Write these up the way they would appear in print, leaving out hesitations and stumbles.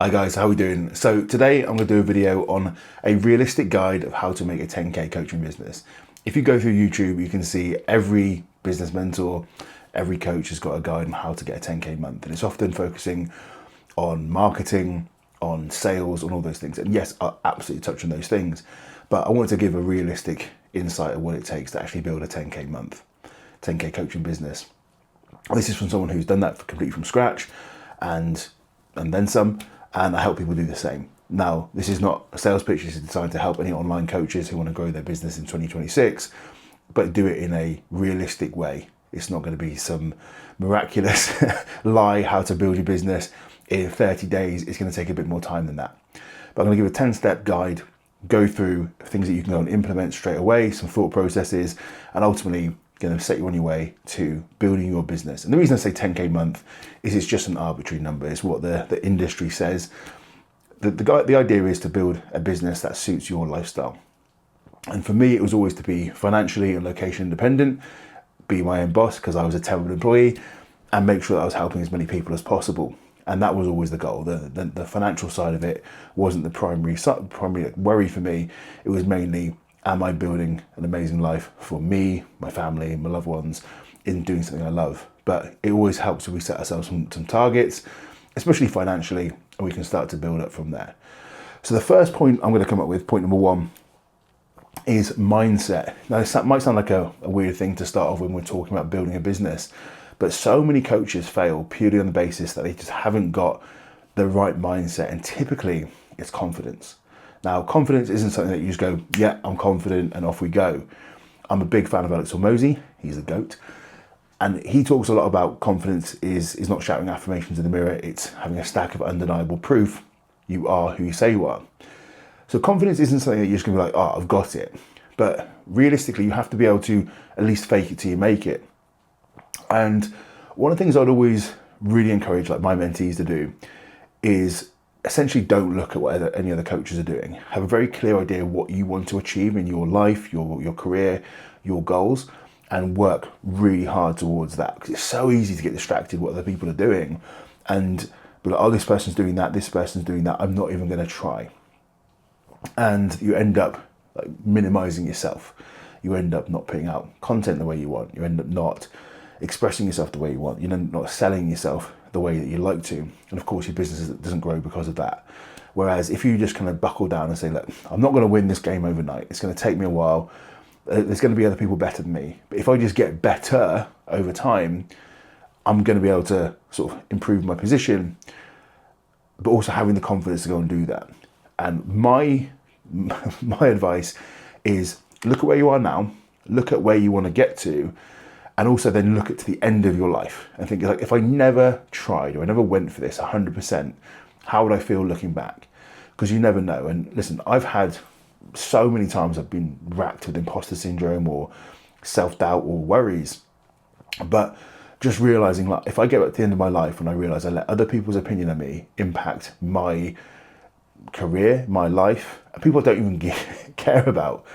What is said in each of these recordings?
Hi guys, how are we doing? So today I'm going to do a video on a realistic guide of how to make a 10k coaching business. If you go through YouTube, you can see every business mentor, every coach has got a guide on how to get a 10k month, and it's often focusing on marketing, on sales, on all those things. And yes, I absolutely touch on those things, but I wanted to give a realistic insight of what it takes to actually build a 10k month, 10k coaching business. This is from someone who's done that completely from scratch and then some, and I help people do the same. Now, this is not a sales pitch. This is designed to help any online coaches who want to grow their business in 2026, but do it in a realistic way. It's not going to be some miraculous lie how to build your business in 30 days. It's going to take a bit more time than that. But I'm going to give a 10-step guide, go through things that you can go and implement straight away, some thought processes, and ultimately going to set you on your way to building your business. And the reason I say 10k month is it's just an arbitrary number. It's what the industry says. The idea is to build a business that suits your lifestyle. And for me, it was always to be financially and location independent, be my own boss because I was a temporary employee, and make sure that I was helping as many people as possible. And that was always the goal. The financial side of it wasn't the primary worry for me. It was mainly, am I building an amazing life for me, my family, my loved ones in doing something I love? But it always helps if we set ourselves some targets, especially financially, and we can start to build up from there. So the first point I'm going to come up with, point number one, is mindset. Now, this might sound like a weird thing to start off when we're talking about building a business, but so many coaches fail purely on the basis that they just haven't got the right mindset, and typically it's confidence. Now, confidence isn't something that you just go, yeah, I'm confident, and off we go. I'm a big fan of Alex Hormozi. He's a goat. And he talks a lot about confidence is not shouting affirmations in the mirror. It's having a stack of undeniable proof you are who you say you are. So confidence isn't something that you're just going to be like, oh, I've got it. But realistically, you have to be able to at least fake it till you make it. And one of the things I'd always really encourage like my mentees to do is essentially don't look at what any other coaches are doing. Have a very clear idea of what you want to achieve in your life, your career, your goals, and work really hard towards that. Because it's so easy to get distracted what other people are doing and be like, oh, this person's doing that, this person's doing that, I'm not even going to try. And you end up like minimizing yourself. You end up not putting out content the way you want. You end up not expressing yourself the way you want. You end up not selling yourself the way that you like to, and of course your business doesn't grow because of that. Whereas if you just kind of buckle down and say, look, I'm not going to win this game overnight, it's going to take me a while, there's going to be other people better than me, but if I just get better over time, I'm going to be able to sort of improve my position, but also having the confidence to go and do that. And my advice is look at where you are now, look at where you want to get to, and also then look at to the end of your life and think, like, if I never tried or I never went for this 100%, how would I feel looking back? Because you never know. And listen, I've had so many times I've been racked with imposter syndrome or self-doubt or worries. But just realizing, like, if I get at the end of my life and I realize I let other people's opinion of me impact my career, my life, and people I don't even care about,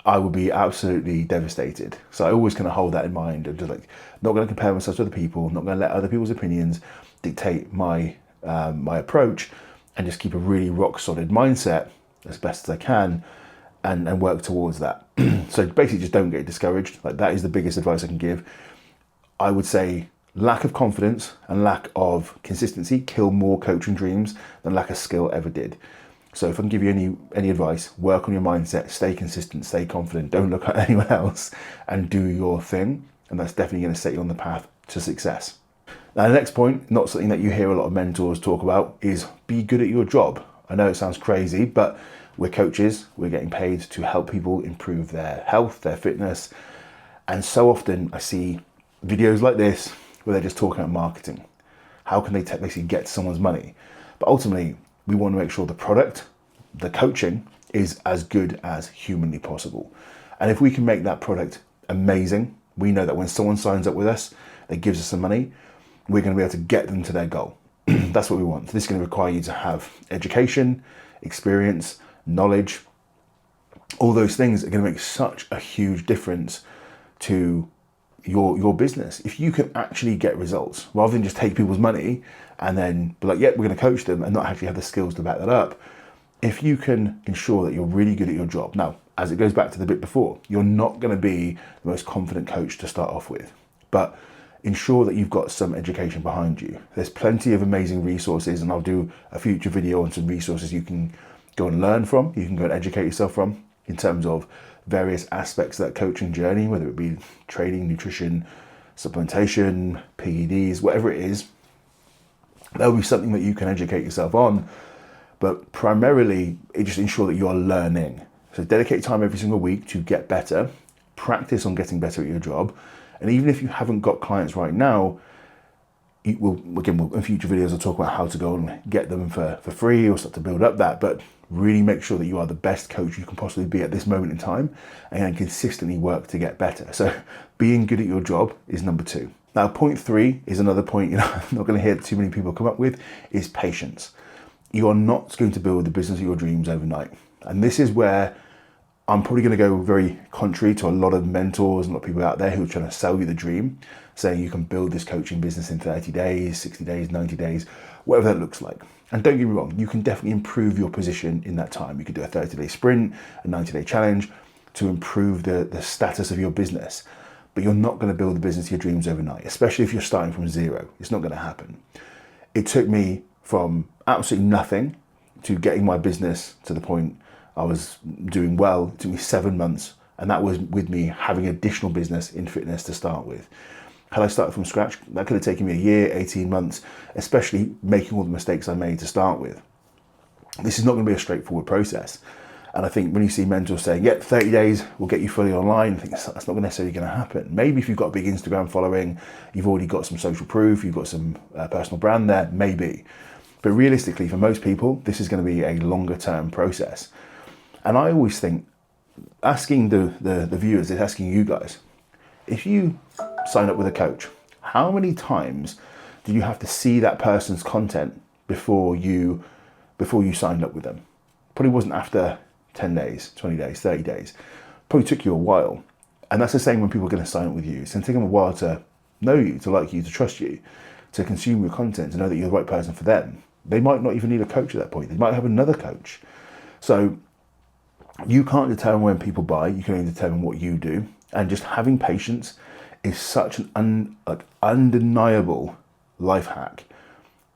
I would be absolutely devastated. So I always kind of hold that in mind and just like not going to compare myself to other people, not going to let other people's opinions dictate my my approach, and just keep a really rock solid mindset as best as I can and work towards that. So basically just don't get discouraged. Like, that is the biggest advice I can give. I would say lack of confidence and lack of consistency kill more coaching dreams than lack of skill ever did. So if I can give you any advice, work on your mindset, stay consistent, stay confident, don't look at anyone else, and do your thing. And that's definitely going to set you on the path to success. Now, the next point, not something that you hear a lot of mentors talk about, is be good at your job. I know it sounds crazy, but we're coaches. We're getting paid to help people improve their health, their fitness. And so often I see videos like this where they're just talking about marketing. How can they basically get someone's money? But ultimately, we want to make sure the product, the coaching, is as good as humanly possible. And if we can make that product amazing, we know that when someone signs up with us, that gives us some money, we're going to be able to get them to their goal. That's what we want. This is going to require you to have education, experience, knowledge. All those things are going to make such a huge difference to your business. If you can actually get results rather than just take people's money and then be like, yeah, we're going to coach them and not actually have the skills to back that up. If you can ensure that you're really good at your job. Now, as it goes back to the bit before, you're not going to be the most confident coach to start off with, but ensure that you've got some education behind you. There's plenty of amazing resources, and I'll do a future video on some resources you can go and learn from, you can go and educate yourself from in terms of various aspects of that coaching journey, whether it be training, nutrition, supplementation, PEDs, whatever it is. There'll be something that you can educate yourself on, but primarily it just ensure that you are learning. So dedicate time every single week to get better, practice on getting better at your job. And even if you haven't got clients right now, in future videos I'll talk about how to go and get them for free or start to build up that, but really make sure that you are the best coach you can possibly be at this moment in time and consistently work to get better. So being good at your job is number 2. Now, point 3 is another point I'm not going to hear too many people come up with, is patience. You are not going to build the business of your dreams overnight. And this is where I'm probably going to go very contrary to a lot of mentors and a lot of people out there who are trying to sell you the dream, saying you can build this coaching business in 30 days, 60 days, 90 days, whatever that looks like. And don't get me wrong, you can definitely improve your position in that time. You could do a 30-day sprint, a 90-day challenge to improve the status of your business. But you're not going to build the business of your dreams overnight, especially if you're starting from zero. It's not going to happen. It took me from absolutely nothing to getting my business to the point I was doing well. It took me 7 months, and that was with me having additional business in fitness to start with. Had I started from scratch, that could have taken me a year, 18 months, especially making all the mistakes I made to start with. This is not going to be a straightforward process. And I think when you see mentors saying, yeah, 30 days will get you fully online, I think that's not necessarily going to happen. Maybe if you've got a big Instagram following, you've already got some social proof, you've got some personal brand there, maybe. But realistically, for most people, this is going to be a longer term process. And I always think, asking the viewers, is asking you guys, if you sign up with a coach, how many times do you have to see that person's content before you signed up with them? Probably wasn't after 10 days, 20 days, 30 days. Probably took you a while. And that's the same when people are going to sign up with you. It's going to take them a while to know you, to like you, to trust you, to consume your content, to know that you're the right person for them. They might not even need a coach at that point. They might have another coach. So you can't determine when people buy, you can only determine what you do. And just having patience is such an undeniable life hack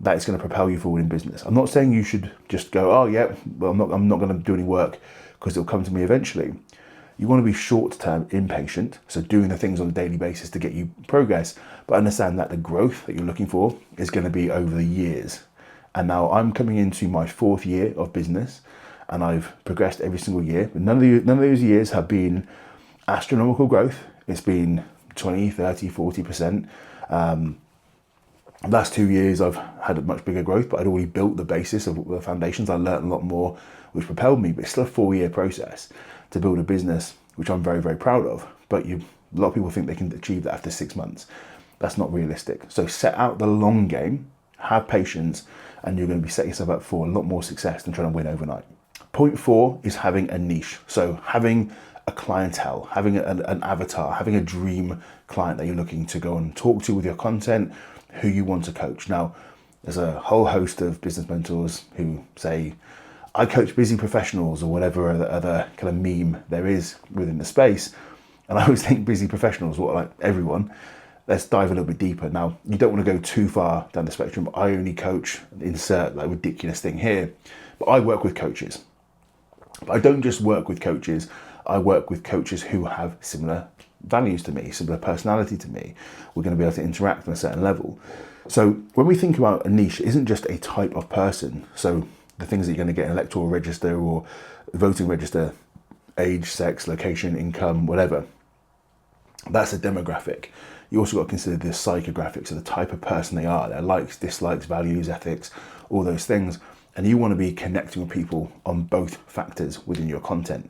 that it's going to propel you forward in business. I'm not saying you should just go, oh yeah, well I'm not going to do any work because it'll come to me eventually. You want to be short-term impatient, so doing the things on a daily basis to get you progress, but understand that the growth that you're looking for is going to be over the years. And now I'm coming into my 4th year of business, and I've progressed every single year. But none of those years have been astronomical growth. It's been 20, 30, 40%. Last 2 years I've had a much bigger growth, but I'd already built the basis of the foundations. I learned a lot more, which propelled me, but it's still a 4-year process to build a business, which I'm very, very proud of. But a lot of people think they can achieve that after 6 months. That's not realistic. So set out the long game, have patience, and you're going to be setting yourself up for a lot more success than trying to win overnight. Point 4 is having a niche. So having a clientele, having an avatar, having a dream client that you're looking to go and talk to with your content, who you want to coach. Now, there's a whole host of business mentors who say, I coach busy professionals, or whatever other kind of meme there is within the space. And I always think busy professionals, what, like everyone? Let's dive a little bit deeper. Now, you don't want to go too far down the spectrum. I only coach, insert like ridiculous thing here, but I work with coaches. But I don't just work with coaches. I work with coaches who have similar values to me, similar personality to me. We're going to be able to interact on a certain level. So when we think about a niche, it isn't just a type of person. So the things that you're going to get in electoral register or voting register, age, sex, location, income, whatever, that's a demographic. You also got to consider the psychographics, so the type of person they are, their likes, dislikes, values, ethics, all those things. And you want to be connecting with people on both factors within your content.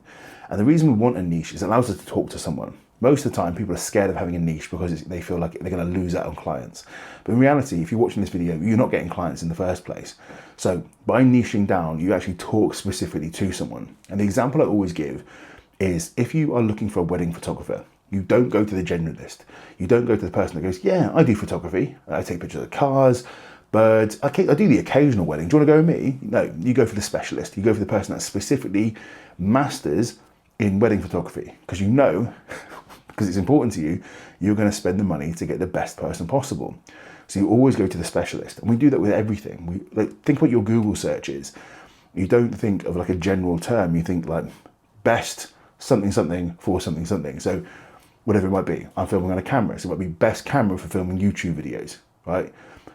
And the reason we want a niche is it allows us to talk to someone. Most of the time, people are scared of having a niche because they feel like they're going to lose out on clients. But in reality, if you're watching this video, you're not getting clients in the first place. So by niching down, you actually talk specifically to someone. And the example I always give is if you are looking for a wedding photographer, You don't go to the generalist. You don't go to the person that goes, yeah, I do photography. I take pictures of cars, birds. I do the occasional wedding. Do you want to go with me? No, you go for the specialist. You go for the person that specifically masters in wedding photography, because you know, because it's important to you, you're going to spend the money to get the best person possible. So you always go to the specialist. And we do that with everything. Think about your Google searches. You don't think of like a general term. You think like best something something for something something. So whatever it might be, I'm filming on a camera. So it might be best camera for filming YouTube videos, right?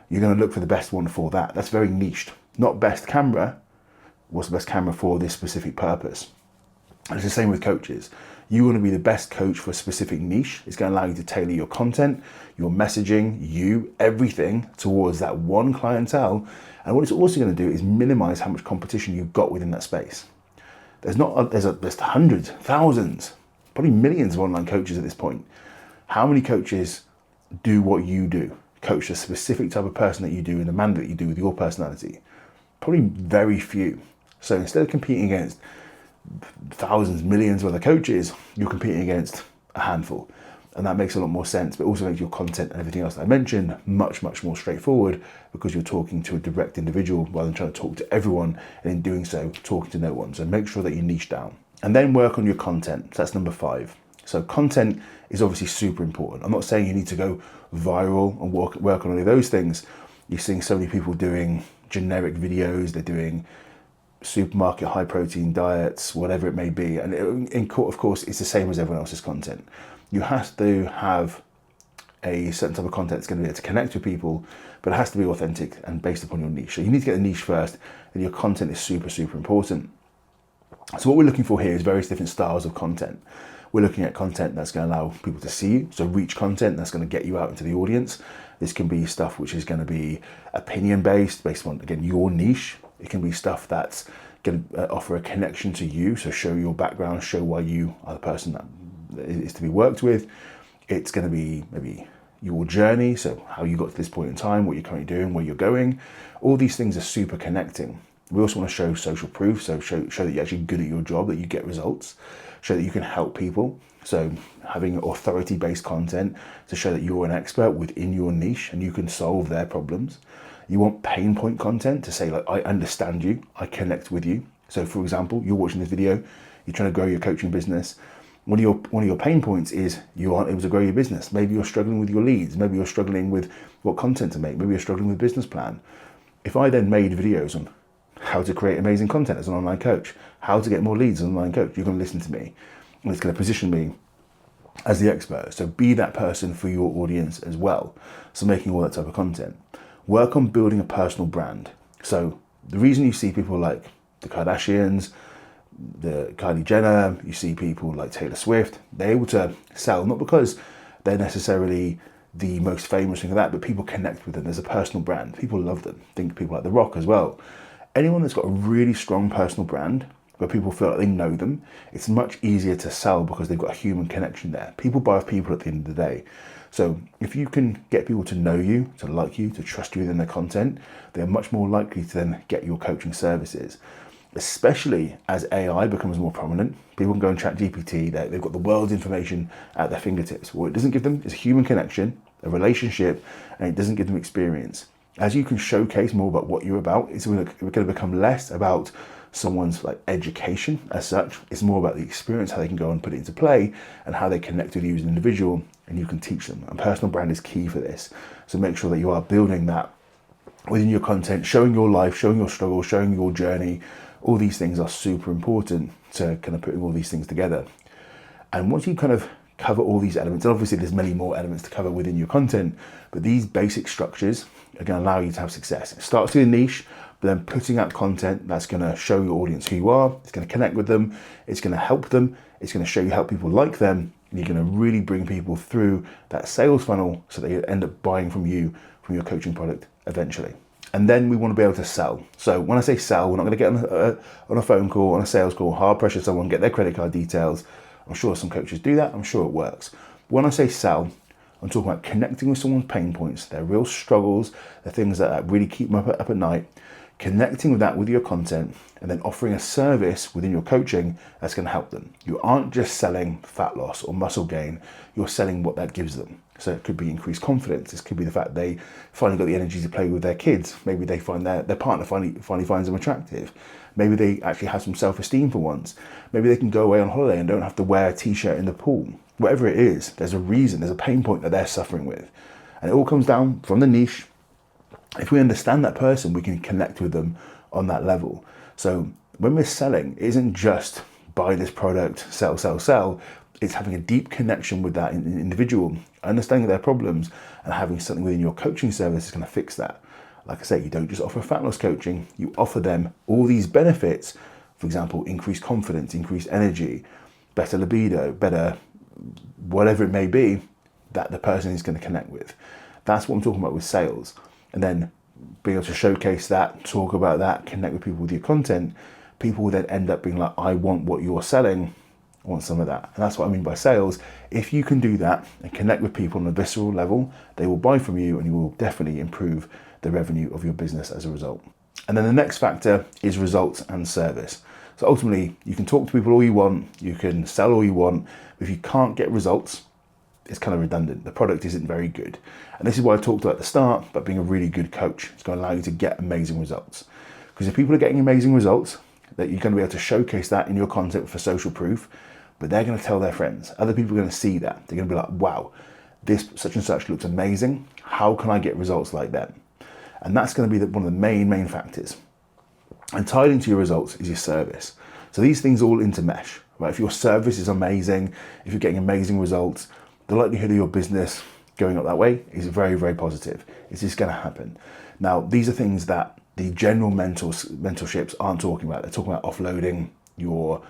You're going to look for the best one for that. That's very niched. Not best camera. What's the best camera for this specific purpose? And it's the same with coaches. You want to be the best coach for a specific niche. It's going to allow you to tailor your content, your messaging, everything towards that one clientele. And what it's also going to do is minimize how much competition you've got within that space. There's hundreds, thousands, probably millions of online coaches at this point. How many coaches do what you do? Coach a specific type of person that you do in the manner that you do with your personality? Probably very few. So instead of competing against thousands, millions of other coaches, you're competing against a handful. And that makes a lot more sense, but also makes your content and everything else that I mentioned much, much more straightforward, because you're talking to a direct individual rather than trying to talk to everyone, and in doing so, talking to no one. So make sure that you niche down. And then work on your content. So that's number 5. So content is obviously super important. I'm not saying you need to go viral and work on any of those things. You're seeing so many people doing generic videos, they're doing supermarket high protein diets, whatever it may be. And of course, it's the same as everyone else's content. You have to have a certain type of content that's going to be able to connect with people, but it has to be authentic and based upon your niche. So you need to get the niche first, and your content is super, super important. So what we're looking for here is various different styles of content. We're looking at content that's going to allow people to see you. So reach content that's going to get you out into the audience. This can be stuff which is going to be opinion based on, again, your niche. It can be stuff that's going to offer a connection to you. So show your background, show why you are the person that is to be worked with. It's going to be maybe your journey. So how you got to this point in time, what you're currently doing, where you're going. All these things are super connecting. We also want to show social proof. So show that you're actually good at your job, that you get results. Show that you can help people. So having authority-based content to show that you're an expert within your niche and you can solve their problems. You want pain point content to say, like, I understand you, I connect with you. So for example, you're watching this video, you're trying to grow your coaching business. One of your pain points is you aren't able to grow your business. Maybe you're struggling with your leads. Maybe you're struggling with what content to make. Maybe you're struggling with business plan. If I then made videos on how to create amazing content as an online coach, how to get more leads as an online coach, you're going to listen to me, and it's going to position me as the expert. So be that person for your audience as well. So making all that type of content. Work on building a personal brand. So the reason you see people like the Kardashians, the Kylie Jenner, you see people like Taylor Swift, they're able to sell, not because they're necessarily the most famous thing of that, but people connect with them. There's a personal brand. People love them. Think people like The Rock as well. Anyone that's got a really strong personal brand, where people feel like they know them, it's much easier to sell because they've got a human connection there. People buy off people at the end of the day. So if you can get people to know you, to like you, to trust you within their content, they're much more likely to then get your coaching services. Especially as AI becomes more prominent, people can go and chat GPT, they've got the world's information at their fingertips. What it doesn't give them is a human connection, a relationship, and it doesn't give them experience. As you can showcase more about what you're about, it's going to become less about someone's like education as such. It's more about the experience, how they can go and put it into play, and how they connect with you as an individual, and you can teach them. And personal brand is key for this. So make sure that you are building that within your content, showing your life, showing your struggle, showing your journey. All these things are super important to kind of putting all these things together. And once you kind of cover all these elements, and obviously there's many more elements to cover within your content, but these basic structures are going to allow you to have success. It starts with a niche, but then putting out content that's going to show your audience who you are, it's going to connect with them, it's going to help them, it's going to show you how people like them, and you're going to really bring people through that sales funnel so they end up buying from you, from your coaching product eventually. And then we want to be able to sell. So when I say sell, we're not going to get on a phone call, on a sales call, hard pressure someone, get their credit card details. I'm sure some coaches do that. I'm sure it works. When I say sell, I'm talking about connecting with someone's pain points, their real struggles, the things that really keep them up at night, connecting with that with your content, and then offering a service within your coaching that's going to help them. You aren't just selling fat loss or muscle gain, you're selling what that gives them. So it could be increased confidence. This could be the fact they finally got the energy to play with their kids. Maybe they find their partner finally finds them attractive. Maybe they actually have some self-esteem for once. Maybe they can go away on holiday and don't have to wear a t-shirt in the pool. Whatever it is, there's a reason, there's a pain point that they're suffering with. And it all comes down from the niche. If we understand that person, we can connect with them on that level. So when we're selling, it isn't just buy this product, sell, sell, sell. It's having a deep connection with that individual, understanding their problems, and having something within your coaching service is going to fix that. Like I say, you don't just offer fat loss coaching, you offer them all these benefits. For example, increased confidence, increased energy, better libido, better whatever it may be that the person is going to connect with. That's what I'm talking about with sales. And then being able to showcase that, talk about that, connect with people with your content, people will then end up being like, I want what you're selling, I want some of that. And that's what I mean by sales. If you can do that and connect with people on a visceral level, they will buy from you and you will definitely improve the revenue of your business as a result. And then the next factor is results and service. So ultimately, you can talk to people all you want, you can sell all you want, but if you can't get results, it's kind of redundant. The product isn't very good. And this is why I talked about at the start about being a really good coach. It's going to allow you to get amazing results. Because if people are getting amazing results, that you're going to be able to showcase that in your content for social proof, but they're going to tell their friends. Other people are going to see that. They're going to be like, wow, this such and such looks amazing. How can I get results like them? And that's going to be one of the main factors. And tied into your results is your service. So these things all intermesh, right? If your service is amazing, if you're getting amazing results, the likelihood of your business going up that way is very positive. It's just going to happen. Now, these are things that the general mentorships aren't talking about. They're talking about offloading your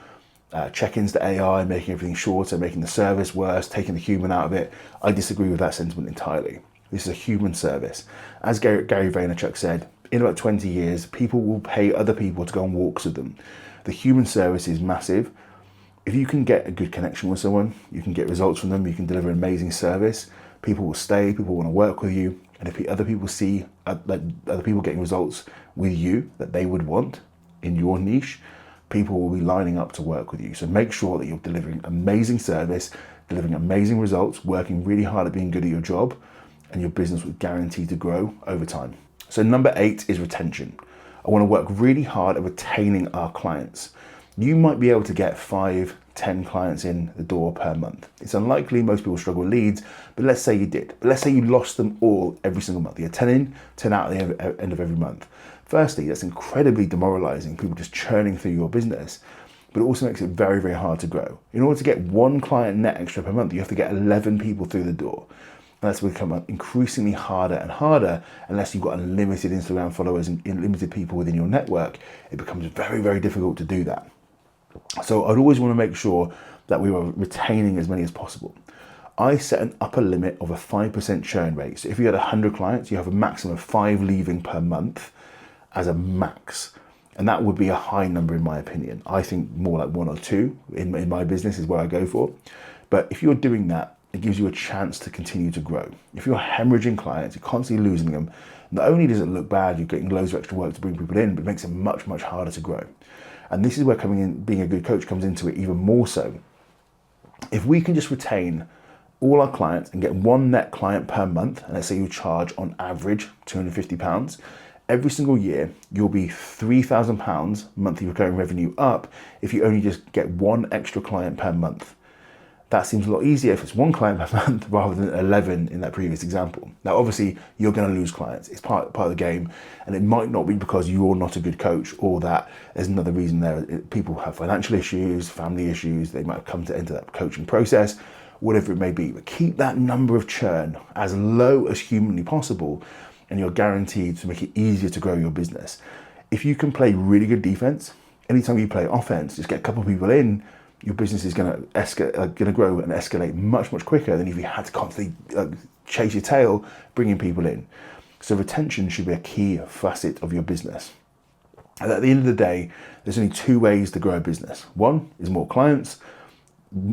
check-ins to AI, making everything shorter, making the service worse, taking the human out of it. I disagree with that sentiment entirely. This is a human service. As Gary Vaynerchuk said, in about 20 years, people will pay other people to go on walks with them. The human service is massive. If you can get a good connection with someone, you can get results from them, you can deliver an amazing service, people will stay, people want to work with you. And if other people see other people getting results with you that they would want in your niche, people will be lining up to work with you. So make sure that you're delivering amazing service, delivering amazing results, working really hard at being good at your job, and your business will guarantee to grow over time. So number 8 is retention. I want to work really hard at retaining our clients. You might be able to get 5, 10 clients in the door per month. It's unlikely, most people struggle with leads, but let's say you did. But let's say you lost them all every single month. You're 10 in, 10 out at the end of every month. Firstly, that's incredibly demoralizing, people just churning through your business, but it also makes it very hard to grow. In order to get 1 client net extra per month, you have to get 11 people through the door. And that's become increasingly harder and harder unless you've got unlimited Instagram followers and unlimited people within your network. It becomes very difficult to do that. So I'd always want to make sure that we were retaining as many as possible. I set an upper limit of a 5% churn rate. So if you had 100 clients, you have a maximum of 5 leaving per month as a max. And that would be a high number in my opinion. I think more like 1 or 2 in my business is where I go for. But if you're doing that, it gives you a chance to continue to grow. If you're hemorrhaging clients, you're constantly losing them, not only does it look bad, you're getting loads of extra work to bring people in, but it makes it much harder to grow. And this is where being a good coach comes into it even more so. If we can just retain all our clients and get 1 net client per month, and let's say you charge on average £250, every single year you'll be £3,000 monthly recurring revenue up if you only just get 1 extra client per month. That seems a lot easier if it's 1 client per month rather than 11 in that previous example. Now, obviously, you're going to lose clients. It's part of the game, and it might not be because you're not a good coach or that there's another reason there. People have financial issues, family issues. They might have come to enter that coaching process, whatever it may be. But keep that number of churn as low as humanly possible, and you're guaranteed to make it easier to grow your business. If you can play really good defense, anytime you play offense, just get a couple of people in, your business is going to grow and escalate much quicker than if you had to constantly chase your tail, bringing people in. So retention should be a key facet of your business. And at the end of the day, there's only 2 ways to grow a business. 1 is more clients,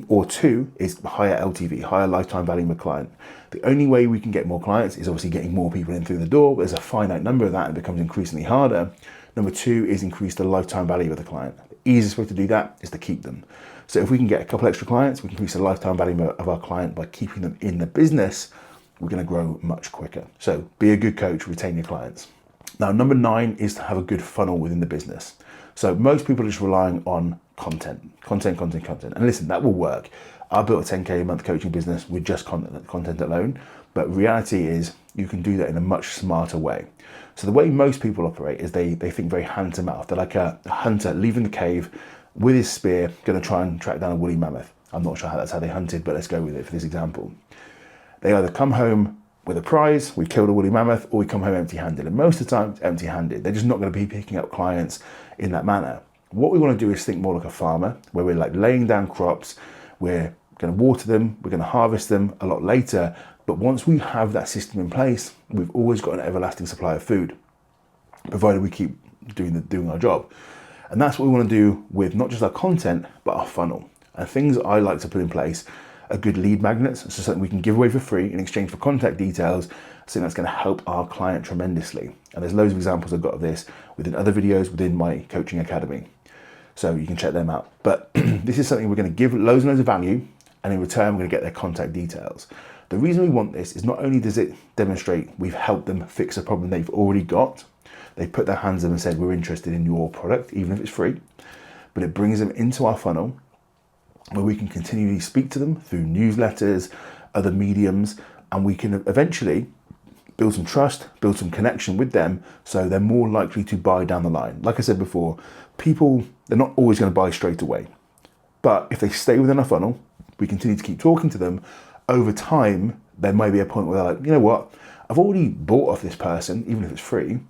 or 2 is higher LTV, higher lifetime value per client. The only way we can get more clients is obviously getting more people in through the door, but there's a finite number of that and it becomes increasingly harder. Number two is increase the lifetime value of the client. The easiest way to do that is to keep them. So if we can get a couple extra clients, we can increase the lifetime value of our client by keeping them in the business. We're going to grow much quicker. So be a good coach, retain your clients. Now, number 9 is to have a good funnel within the business. So most people are just relying on content. And listen, that will work. I built a 10K a month coaching business with just content alone. But reality is you can do that in a much smarter way. So the way most people operate is they think very hand to mouth. They're like a hunter leaving the cave with his spear, going to try and track down a woolly mammoth. I'm not sure that's how they hunted, but let's go with it for this example. They either come home with a prize, we've killed a woolly mammoth, or we come home empty-handed. And most of the time, it's empty-handed. They're just not going to be picking up clients in that manner. What we want to do is think more like a farmer, where we're like laying down crops, we're going to water them, we're going to harvest them a lot later. But once we have that system in place, we've always got an everlasting supply of food, provided we keep doing our job. And that's what we want to do with not just our content, but our funnel. And things I like to put in place are good lead magnets, so something we can give away for free in exchange for contact details, something that's going to help our client tremendously. And there's loads of examples I've got of this within other videos within my coaching academy. So you can check them out. But this is something we're going to give loads and loads of value, and in return, we're going to get their contact details. The reason we want this is not only does it demonstrate we've helped them fix a problem they've already got, they put their hands up and said, we're interested in your product, even if it's free, but it brings them into our funnel where we can continually speak to them through newsletters, other mediums, and we can eventually build some trust, build some connection with them, so they're more likely to buy down the line. Like I said before, people, they're not always going to buy straight away, but if they stay within our funnel, we continue to keep talking to them, over time, there may be a point where they're like, you know what, I've already bought off this person, even if it's free.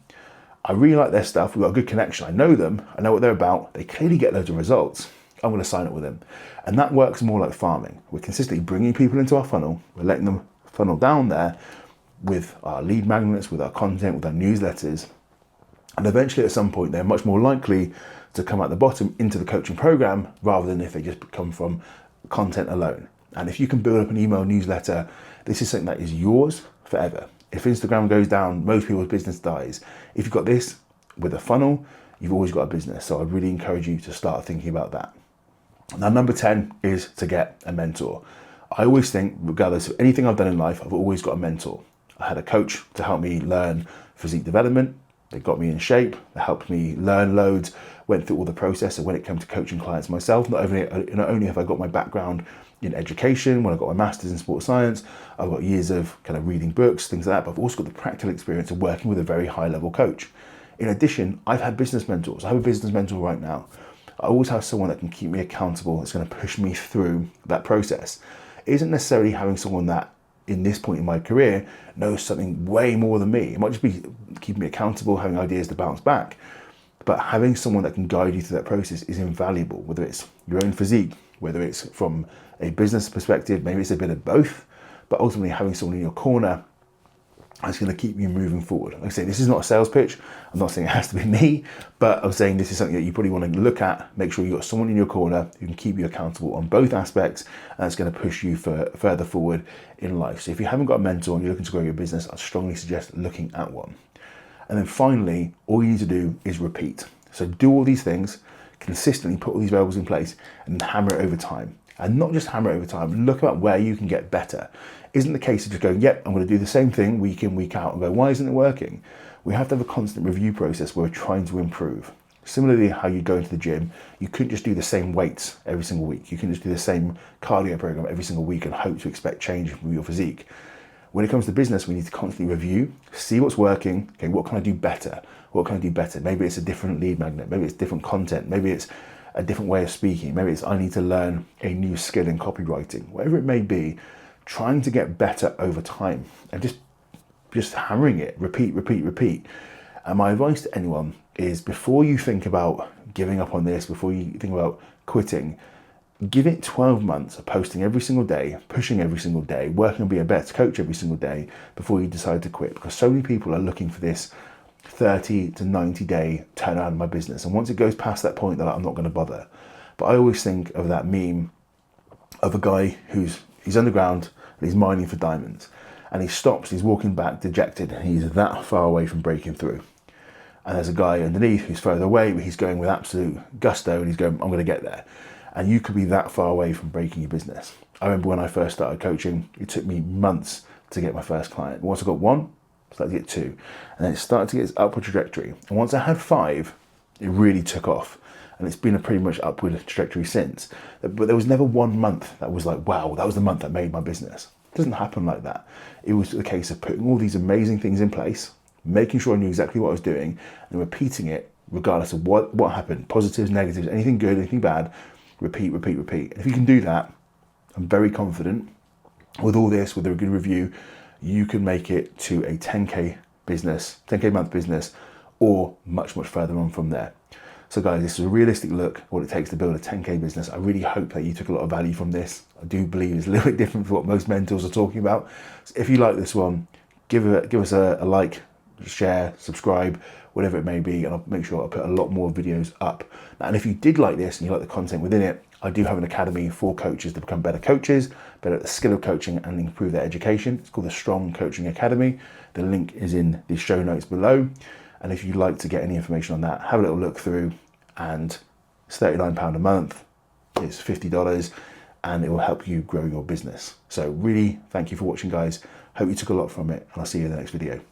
I really like their stuff. We've got a good connection. I know them. I know what they're about. They clearly get loads of results. I'm going to sign up with them. And that works more like farming. We're consistently bringing people into our funnel. We're letting them funnel down there with our lead magnets, with our content, with our newsletters. And eventually at some point, they're much more likely to come at the bottom into the coaching program rather than if they just come from content alone. And if you can build up an email newsletter, this is something that is yours forever. If Instagram goes down, most people's business dies. If you've got this with a funnel, you've always got a business. So I'd really encourage you to start thinking about that. Now, number 10 is to get a mentor. I always think, regardless of anything I've done in life, I've always got a mentor. I had a coach to help me learn physique development. They got me in shape. They helped me learn loads, went through all the process. So when it came to coaching clients myself, not only have I got my background in education, when I got my master's in sports science, I've got years of kind of reading books, things like that, but I've also got the practical experience of working with a very high level coach. In addition, I've had business mentors. I have a business mentor right now. I always have someone that can keep me accountable, that's going to push me through that process. It isn't necessarily having someone that, in this point in my career, knows something way more than me. It might just be keeping me accountable, having ideas to bounce back. But having someone that can guide you through that process is invaluable, whether it's your own physique, whether it's from a business perspective, maybe it's a bit of both, but ultimately having someone in your corner is going to keep you moving forward. Like I say, this is not a sales pitch. I'm not saying it has to be me, but I'm saying this is something that you probably want to look at, make sure you've got someone in your corner who can keep you accountable on both aspects, and it's going to push you further forward in life. So if you haven't got a mentor and you're looking to grow your business, I'd strongly suggest looking at one. And then finally, all you need to do is repeat. So do all these things, consistently put all these variables in place, and hammer it over time. And not just hammer it over time, look at where you can get better. Isn't the case of just going, yep, I'm going to do the same thing week in, week out, and go, why isn't it working? We have to have a constant review process where we're trying to improve. Similarly, how you go into the gym, you couldn't just do the same weights every single week. You couldn't just do the same cardio program every single week and hope to expect change from your physique. When it comes to business, we need to constantly review, see what's working. Okay, what can I do better? What can I do better? Maybe it's a different lead magnet. Maybe it's different content. Maybe it's a different way of speaking. Maybe it's I need to learn a new skill in copywriting. Whatever it may be, trying to get better over time and just hammering it, repeat. And my advice to anyone is, before you think about giving up on this, before you think about quitting, give it 12 months of posting every single day, pushing every single day, working on being a better coach every single day before you decide to quit. Because so many people are looking for this 30 to 90 day turnaround in my business. And once it goes past that point, they're like, I'm not going to bother. But I always think of that meme of a guy he's underground and he's mining for diamonds. And he stops, he's walking back dejected, and he's that far away from breaking through. and there's a guy underneath who's further away, but he's going with absolute gusto and he's going, I'm going to get there. And you could be that far away from breaking your business. I remember when I first started coaching, it took me months to get my first client. Once I got one, I started to get two, and then it started to get its upward trajectory. And once I had 5, it really took off. And it's been a pretty much upward trajectory since. But there was never one month that was like, wow, that was the month that made my business. It doesn't happen like that. It was a case of putting all these amazing things in place, making sure I knew exactly what I was doing, and repeating it regardless of what happened, positives, negatives, anything good, anything bad, repeat, repeat, repeat. And if you can do that, I'm very confident with all this, with a good review, you can make it to a 10K business, 10K month business, or much, much further on from there. So guys, this is a realistic look at what it takes to build a 10K business. I really hope that you took a lot of value from this. I do believe it's a little bit different from what most mentors are talking about. So if you like this one, give us a like, share, subscribe, whatever it may be, and I'll make sure I'll put a lot more videos up. And if you did like this and you like the content within it, I do have an academy for coaches to become better coaches, better at the skill of coaching and improve their education. It's called the Strong Coaching Academy. The link is in the show notes below. And if you'd like to get any information on that, have a little look through, and it's £39 a month, it's $50, and it will help you grow your business. So really, thank you for watching, guys. Hope you took a lot from it, and I'll see you in the next video.